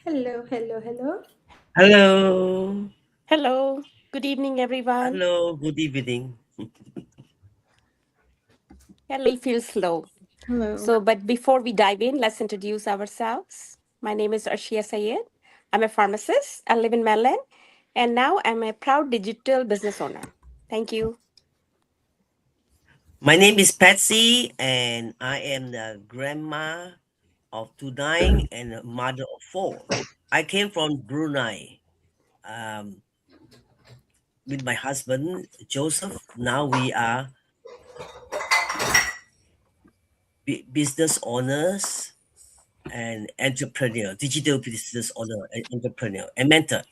Hello, hello, hello. Hello. Hello, good evening, everyone. Hello. Good evening. Hello, sorry, my voice feels slow. Hello. So, but before we dive in, let's introduce ourselves. My name is Arshia Sayed. I'm a pharmacist. I live in Maryland, and now I'm a proud digital business owner. Thank you. My name is Patsy, and I am the grandma of two dying and a mother of four. I came from Brunei um, with my husband, Joseph. Now we are business owners and entrepreneur, digital business owner and entrepreneur and mentor.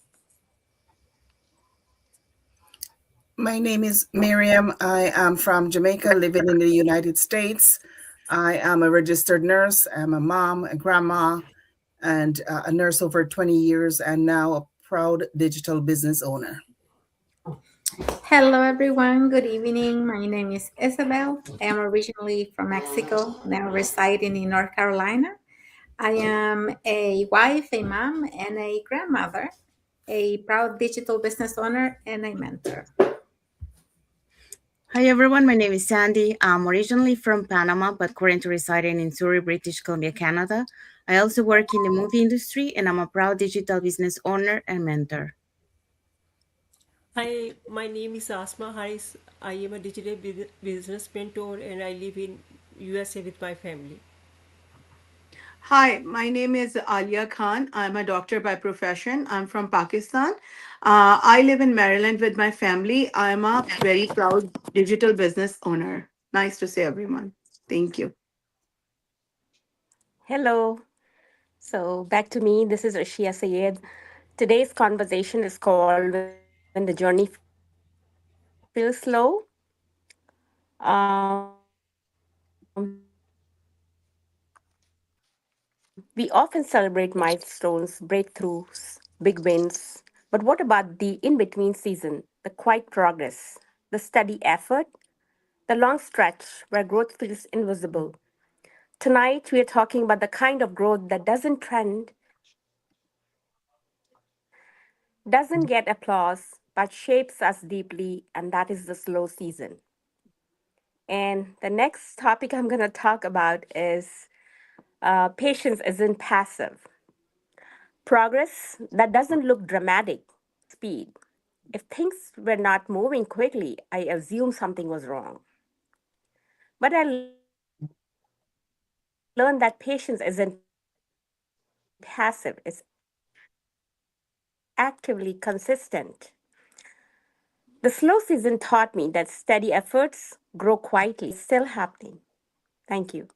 My name is Miriam. I am from Jamaica, living in the United States. I am a registered nurse. I'm a mom, a grandma, and a nurse over 20 years, and now a proud digital business owner. Hello, everyone. Good evening. My name is Isabel. I am originally from Mexico, now residing in North Carolina. I am a wife, a mom, and a grandmother, a proud digital business owner, and a mentor. Hi everyone, my name is Sandy. I'm originally from Panama but currently residing in Surrey, British Columbia, Canada. I also work in the movie industry and I'm a proud digital business owner and mentor. Hi, my name is Asma Haris. I am a digital business mentor and I live in USA with my family. Hi, my name is Alia Khan. I'm a doctor by profession. I'm from Pakistan. I live in Maryland with my family. I'm a very proud digital business owner. Nice to see everyone. Thank you. Hello. So, back to me. This is Rashia Sayed. Today's conversation is called When the Journey Feels Slow. We often celebrate milestones, breakthroughs, big wins. But what about the in between season, the quiet progress, the steady effort, the long stretch where growth feels invisible? Tonight, we are talking about the kind of growth that doesn't trend, doesn't get applause, but shapes us deeply, and that is the slow season. And the next topic I'm going to talk about is patience isn't passive. Progress that doesn't look dramatic means speed. If things were not moving quickly, I assumed something was wrong. But I learned that patience isn't passive, it's actively consistent. The slow season taught me that steady efforts grow quietly, it's still happening. Thank you.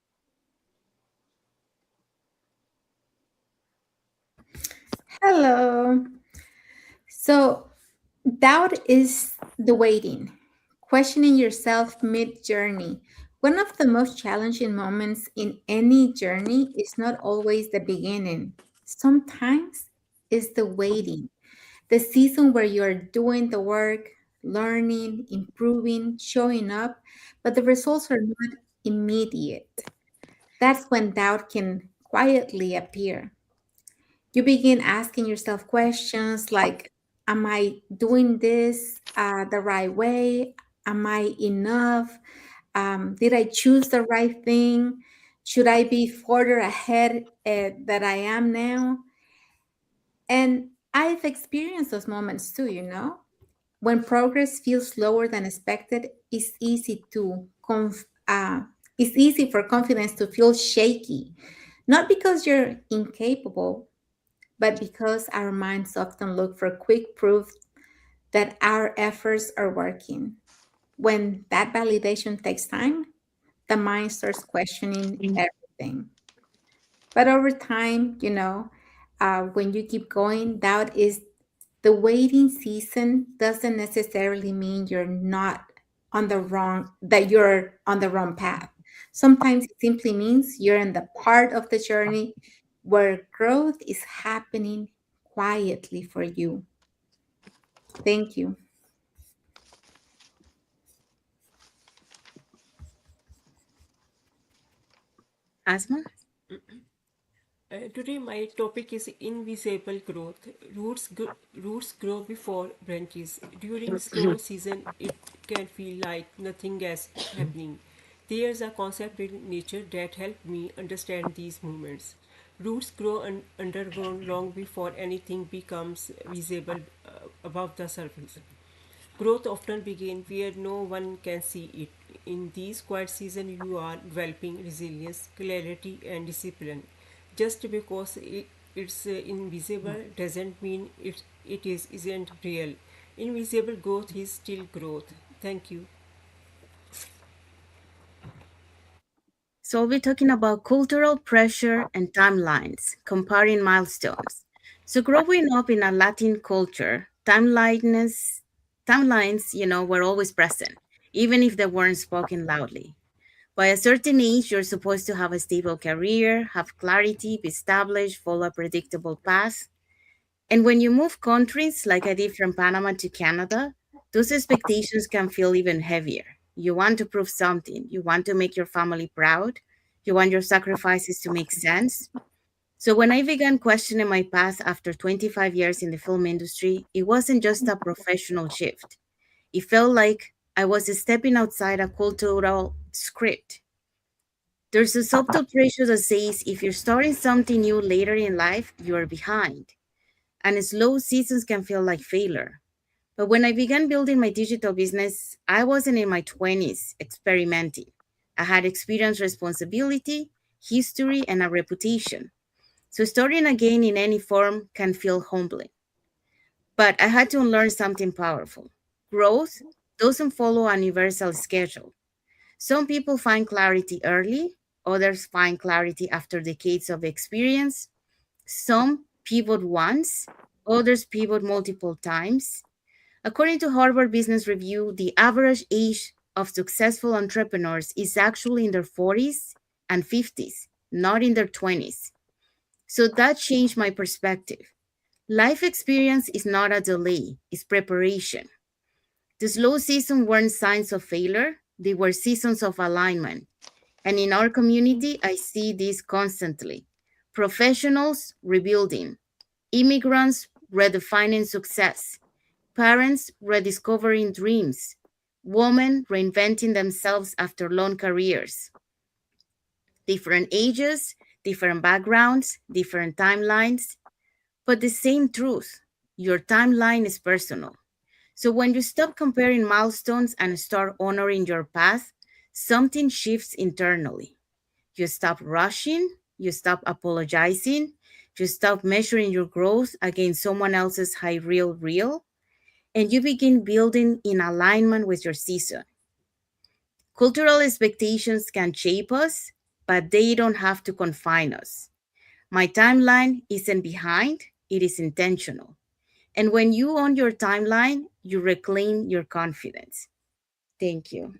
Hello. So, doubt is the waiting, questioning yourself mid journey. One of the most challenging moments in any journey is not always the beginning, sometimes it's the waiting, the season where you're doing the work, learning, improving, showing up, but the results are not immediate. That's when doubt can quietly appear. You begin asking yourself questions like, am I doing this the right way? Am I enough? Did I choose the right thing? Should I be further ahead that I am now? And I've experienced those moments too, you know? When progress feels slower than expected, it's easy for confidence to feel shaky, not because you're incapable, but because our minds often look for quick proof that our efforts are working. When that validation takes time, the mind starts questioning everything. But over time, when you keep going, doubt is the waiting season doesn't necessarily mean you're on the wrong path. Sometimes it simply means you're in the part of the journey where growth is happening quietly for you. Thank you. Asma? Today my topic is invisible growth. Roots grow before branches. During slow season, it can feel like nothing is happening. There's a concept in nature that helped me understand these movements. Roots grow underground long before anything becomes visible above the surface. Growth often begins where no one can see it. In these quiet seasons, you are developing resilience, clarity, and discipline. Just because it's invisible doesn't mean it isn't real. Invisible growth is still growth. Thank you. So we'll be talking about cultural pressure and timelines, comparing milestones. So growing up in a Latin culture, timelines, were always present, even if they weren't spoken loudly. By a certain age, you're supposed to have a stable career, have clarity, be established, follow a predictable path. And when you move countries, like I did from Panama to Canada, those expectations can feel even heavier. You want to prove something, you want to make your family proud, you want your sacrifices to make sense. So when I began questioning my path after 25 years in the film industry, it wasn't just a professional shift. It felt like I was stepping outside a cultural script. There's a subtle pressure that says if you're starting something new later in life, you are behind. And slow seasons can feel like failure. But when I began building my digital business, I wasn't in my 20s experimenting. I had experience, responsibility, history, and a reputation. So starting again in any form can feel humbling. But I had to unlearn something powerful. Growth doesn't follow a universal schedule. Some people find clarity early, others find clarity after decades of experience. Some pivot once, others pivot multiple times. According to Harvard Business Review, the average age of successful entrepreneurs is actually in their 40s and 50s, not in their 20s. So that changed my perspective. Life experience is not a delay, it's preparation. The slow seasons weren't signs of failure, they were seasons of alignment. And in our community, I see this constantly. Professionals rebuilding, immigrants redefining success, parents rediscovering dreams, women reinventing themselves after long careers, different ages, different backgrounds, different timelines, but the same truth. Your timeline is personal. So when you stop comparing milestones and start honoring your path, something shifts internally. You stop rushing, you stop apologizing, you stop measuring your growth against someone else's high real, and you begin building in alignment with your season. Cultural expectations can shape us, but they don't have to confine us. My timeline isn't behind, it is intentional. And when you own your timeline, you reclaim your confidence. Thank you.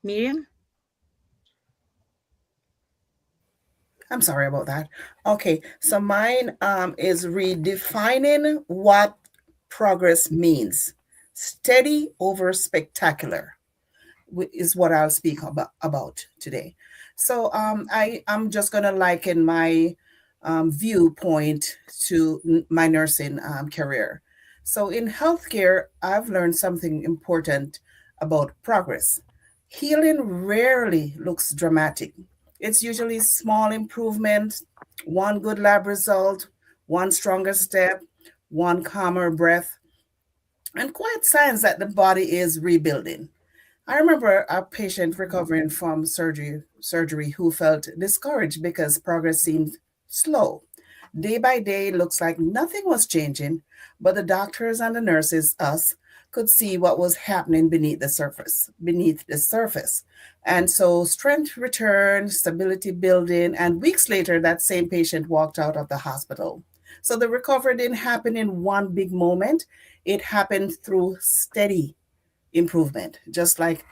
Miriam? I'm sorry about that. Okay, so mine is redefining what progress means. Steady over spectacular is what I'll speak about today. So I'm just gonna liken my viewpoint to my nursing career. So in healthcare, I've learned something important about progress. Healing rarely looks dramatic. It's usually small improvement, one good lab result, one stronger step, one calmer breath, and quiet signs that the body is rebuilding. I remember a patient recovering from surgery who felt discouraged because progress seemed slow. Day by day, it looks like nothing was changing, but the doctors and the nurses, us, could see what was happening beneath the surface. And so strength returned, stability building, and weeks later, that same patient walked out of the hospital. So the recovery didn't happen in one big moment. It happened through steady improvement, just like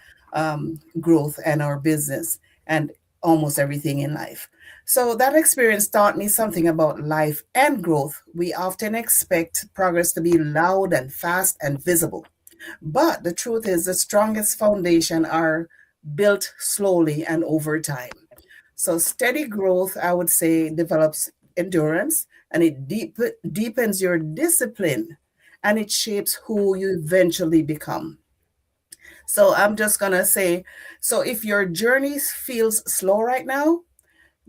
growth and our business and almost everything in life. So that experience taught me something about life and growth. We often expect progress to be loud and fast and visible. But the truth is, the strongest foundation are built slowly and over time. So steady growth, I would say, develops endurance, and it deepens your discipline, and it shapes who you eventually become. So I'm just gonna say, so if your journey feels slow right now,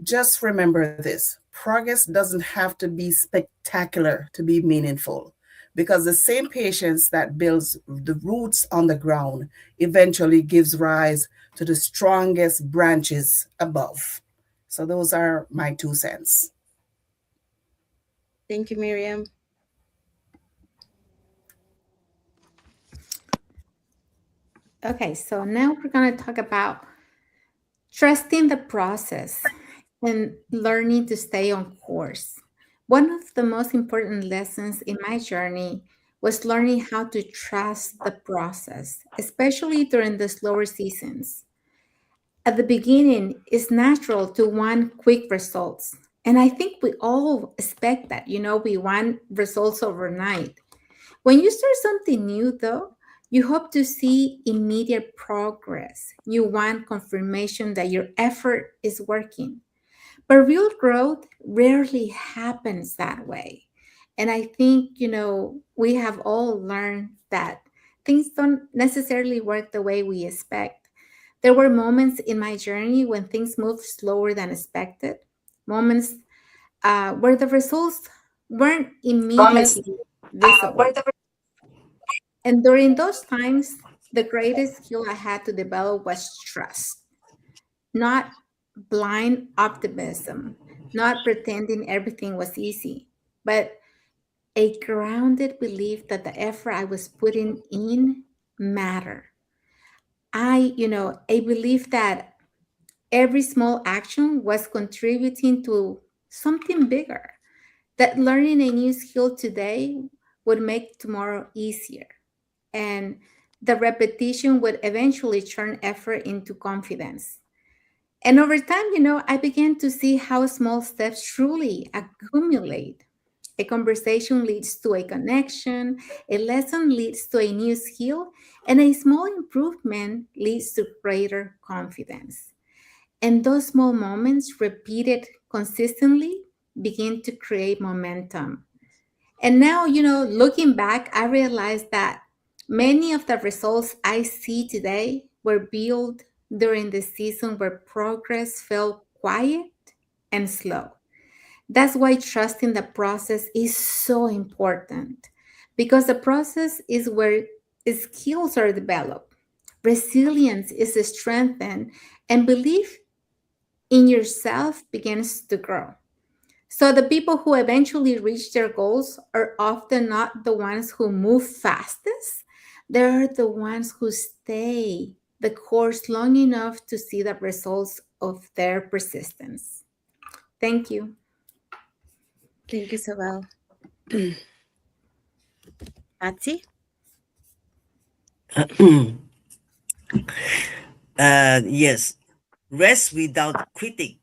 just remember this: progress doesn't have to be spectacular to be meaningful, because the same patience that builds the roots on the ground eventually gives rise to the strongest branches above. So, those are my 2 cents. Thank you, Miriam. Okay, so now we're going to talk about trusting the process and learning to stay on course. One of the most important lessons in my journey was learning how to trust the process, especially during the slower seasons. At the beginning, it's natural to want quick results. And I think we all expect that, we want results overnight. When you start something new, though, you hope to see immediate progress. You want confirmation that your effort is working. But real growth rarely happens that way. And I think, we have all learned that things don't necessarily work the way we expect. There were moments in my journey when things moved slower than expected, moments where the results weren't immediately visible. And during those times, the greatest skill I had to develop was trust, not blind optimism, not pretending everything was easy, but a grounded belief that the effort I was putting in mattered. I believe that every small action was contributing to something bigger, that learning a new skill today would make tomorrow easier. And the repetition would eventually turn effort into confidence. And over time, I began to see how small steps truly accumulate. A conversation leads to a connection, a lesson leads to a new skill, and a small improvement leads to greater confidence. And those small moments, repeated consistently, begin to create momentum. And now, looking back, I realized that many of the results I see today were built during the season where progress felt quiet and slow. That's why trusting the process is so important, because the process is where skills are developed, resilience is strengthened, and belief in yourself begins to grow. So the people who eventually reach their goals are often not the ones who move fastest. They're the ones who stay the course long enough to see the results of their persistence. Thank you. Thank you, Sabel. Patsy? Yes, rest without quitting,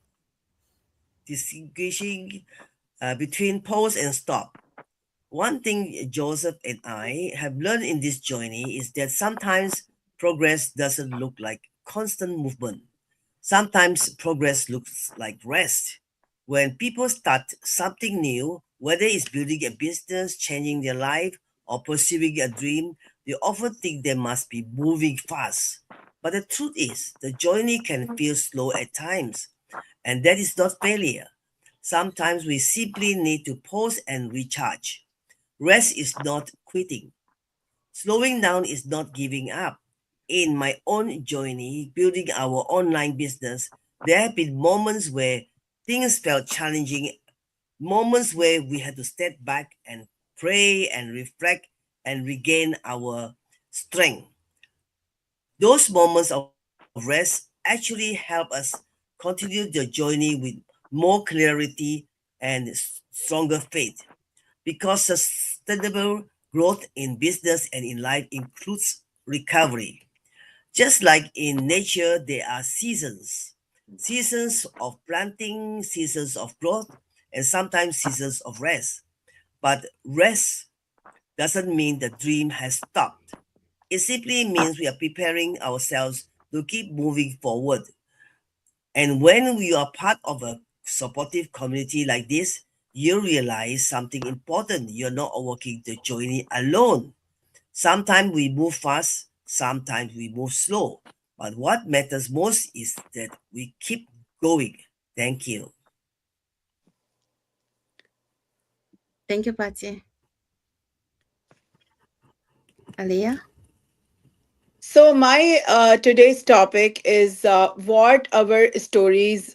distinguishing between pause and stop. One thing Joseph and I have learned in this journey is that sometimes progress doesn't look like constant movement. Sometimes progress looks like rest. When people start something new, whether it's building a business, changing their life, or pursuing a dream, they often think they must be moving fast. But the truth is, the journey can feel slow at times, and that is not failure. Sometimes we simply need to pause and recharge. Rest is not quitting. Slowing down is not giving up. In my own journey building our online business, there have been moments where things felt challenging, moments where we had to step back and pray and reflect and regain our strength. Those moments of rest actually help us continue the journey with more clarity and stronger faith, because sustainable growth in business and in life includes recovery. Just like in nature, there are seasons of planting, seasons of growth, and sometimes seasons of rest. But rest doesn't mean the dream has stopped. It simply means we are preparing ourselves to keep moving forward. And when we are part of a supportive community like this, you realize something important. You're not working the journey alone. Sometimes we move fast, sometimes we move slow. But what matters most is that we keep going. Thank you. Thank you, Patsy. Aliyah? So my today's topic is what our stories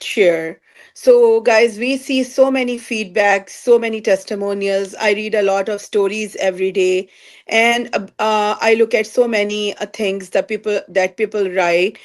share. So guys, we see so many feedbacks, so many testimonials. I read a lot of stories every day, and I look at so many things that people write.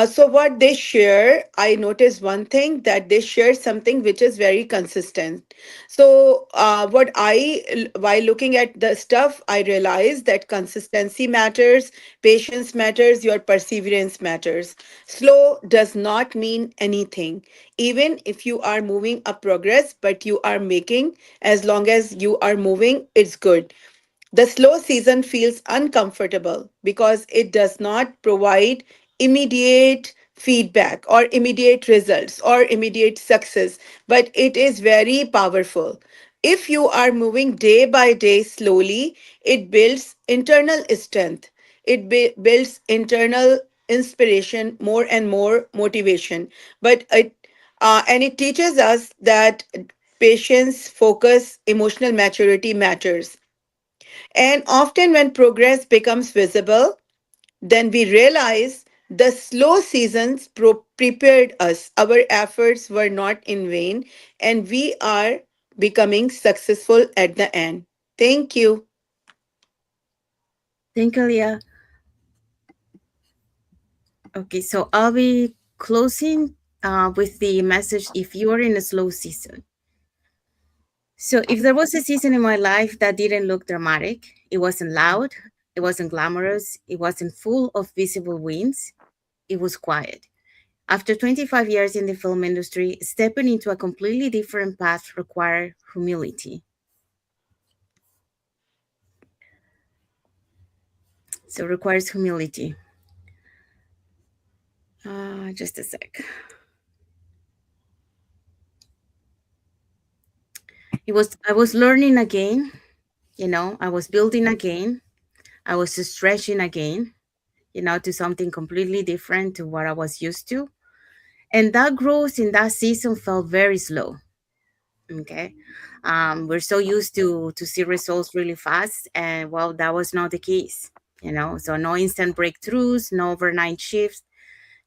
So what they share, I notice one thing, that they share something which is very consistent. So, while looking at the stuff, I realized that consistency matters, patience matters, your perseverance matters. Slow does not mean anything. Even if you are moving a progress, but you are making, as long as you are moving, it's good. The slow season feels uncomfortable because it does not provide immediate feedback or immediate results or immediate success, but it is very powerful. If you are moving day by day slowly, it builds internal strength. It builds internal inspiration, more and more motivation. But it teaches us that patience, focus, emotional maturity matters. And often, when progress becomes visible, then we realize the slow seasons prepared us. Our efforts were not in vain, and we are becoming successful at the end. Thank you. Thank you, Aliyah. Okay, so I'll be closing with the message if you are in a slow season. So, if there was a season in my life that didn't look dramatic, it wasn't loud, it wasn't glamorous, it wasn't full of visible wins, it was quiet. After 25 years in the film industry, stepping into a completely different path required humility. So, requires humility. Just a sec. I was learning again, I was building again, I was stretching again, to something completely different to what I was used to. And that growth in that season felt very slow. Okay. We're so used to see results really fast. And well, that was not the case, so no instant breakthroughs, no overnight shifts,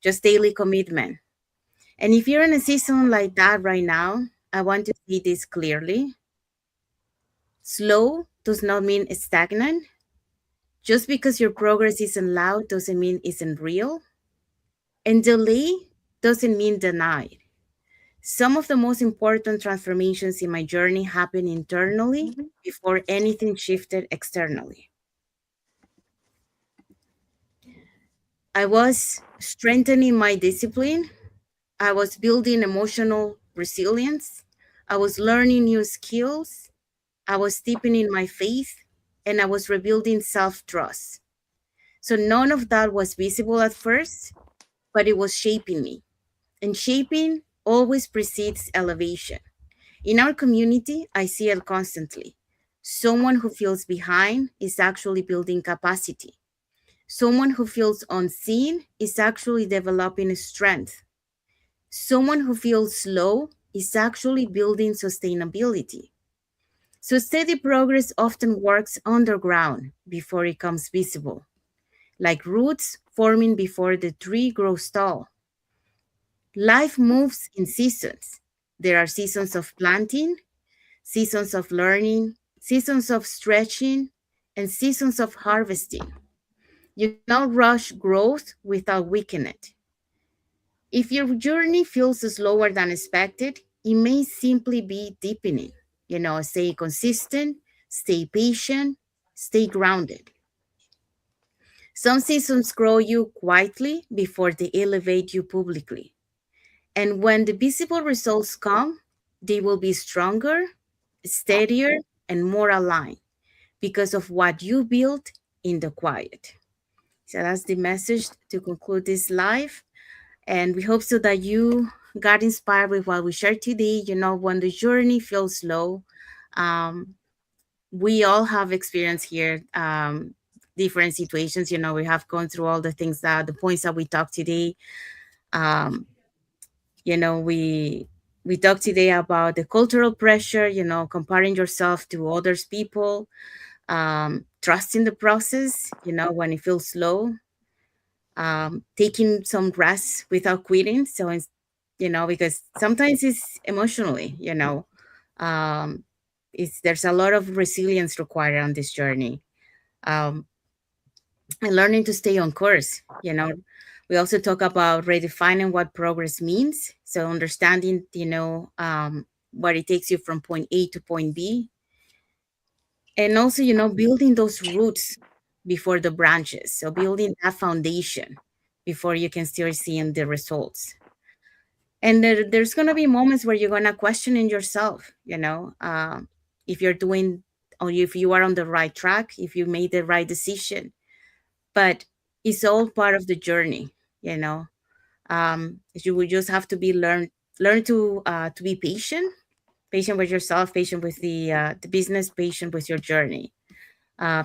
just daily commitment. And if you're in a season like that right now, I want to see this clearly. Slow does not mean stagnant. Just because your progress isn't loud doesn't mean it isn't real. And delay doesn't mean denied. Some of the most important transformations in my journey happened internally before anything shifted externally. I was strengthening my discipline. I was building emotional resilience. I was learning new skills. I was deepening my faith. And I was rebuilding self trust. So none of that was visible at first, but it was shaping me. And shaping always precedes elevation. In our community, I see it constantly. Someone who feels behind is actually building capacity. Someone who feels unseen is actually developing strength. Someone who feels slow is actually building sustainability. So, steady progress often works underground before it becomes visible, like roots forming before the tree grows tall. Life moves in seasons. There are seasons of planting, seasons of learning, seasons of stretching, and seasons of harvesting. You cannot rush growth without weakening it. If your journey feels slower than expected, it may simply be deepening. Stay consistent, stay patient, stay grounded. Some seasons grow you quietly before they elevate you publicly. And when the visible results come, they will be stronger, steadier, and more aligned because of what you built in the quiet. So that's the message to conclude this live. And we hope so that you got inspired with what we shared today. You know, when the journey feels slow, um, we all have experienced here different situations. You know, we have gone through all the things that the points that we talked today. Um, you know, we talked today about the cultural pressure. You know, comparing yourself to others people, trusting the process. You know, when it feels slow, taking some rest without quitting. So, you know, because sometimes it's emotionally, you know, um, there's a lot of resilience required on this journey, um, and learning to stay on course. You know, we also talk about redefining what progress means. So understanding, you know, what it takes you from point A to point B, and also, you know, building those roots before the branches. So building that foundation before you can start seeing the results. And there's going to be moments where you're going to question in yourself, you know, if you're doing, or if you are on the right track, if you made the right decision. But it's all part of the journey, you know. You will just have to learn to be patient, patient with yourself, patient with the business, patient with your journey.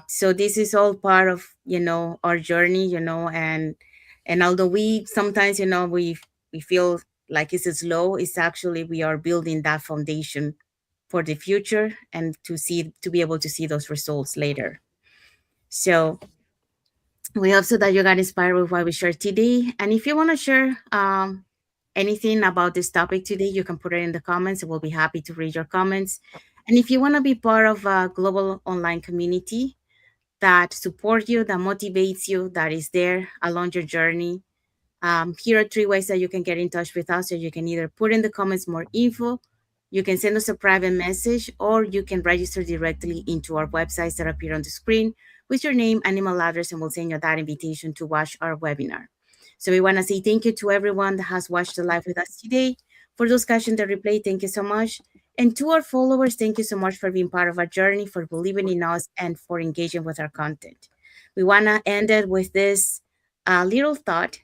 So this is all part of, you know, our journey, you know. And although we sometimes, you know, we feel like it's slow, it's actually we are building that foundation for the future, and to be able to see those results later. So we hope so that you got inspired with what we shared today. And if you want to share anything about this topic today, you can put it in the comments, and we'll be happy to read your comments. And if you want to be part of a global online community that support you, that motivates you, that is there along your journey, here are three ways that you can get in touch with us. So you can either put in the comments more info, you can send us a private message, or you can register directly into our websites that appear on the screen with your name and email address, and we'll send you that invitation to watch our webinar. So we want to say thank you to everyone that has watched the live with us today. For those catching the replay, thank you so much. And to our followers, thank you so much for being part of our journey, for believing in us, and for engaging with our content. We want to end it with this little thought.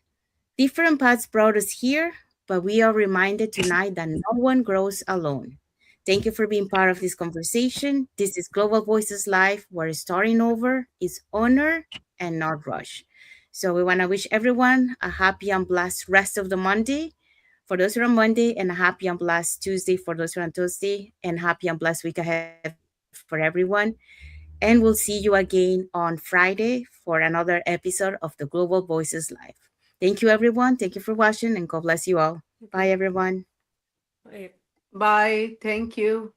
Different paths brought us here, but we are reminded tonight that no one grows alone. Thank you for being part of this conversation. This is Global Voices Live, where starting over is honor and not rush. So we want to wish everyone a happy and blessed rest of the Monday for those who are on Monday, and a happy and blessed Tuesday for those who are on Tuesday, and happy and blessed week ahead for everyone. And we'll see you again on Friday for another episode of the Global Voices Live. Thank you, everyone. Thank you for watching, and God bless you all. Bye, Okay. everyone. Bye. Bye. Thank you.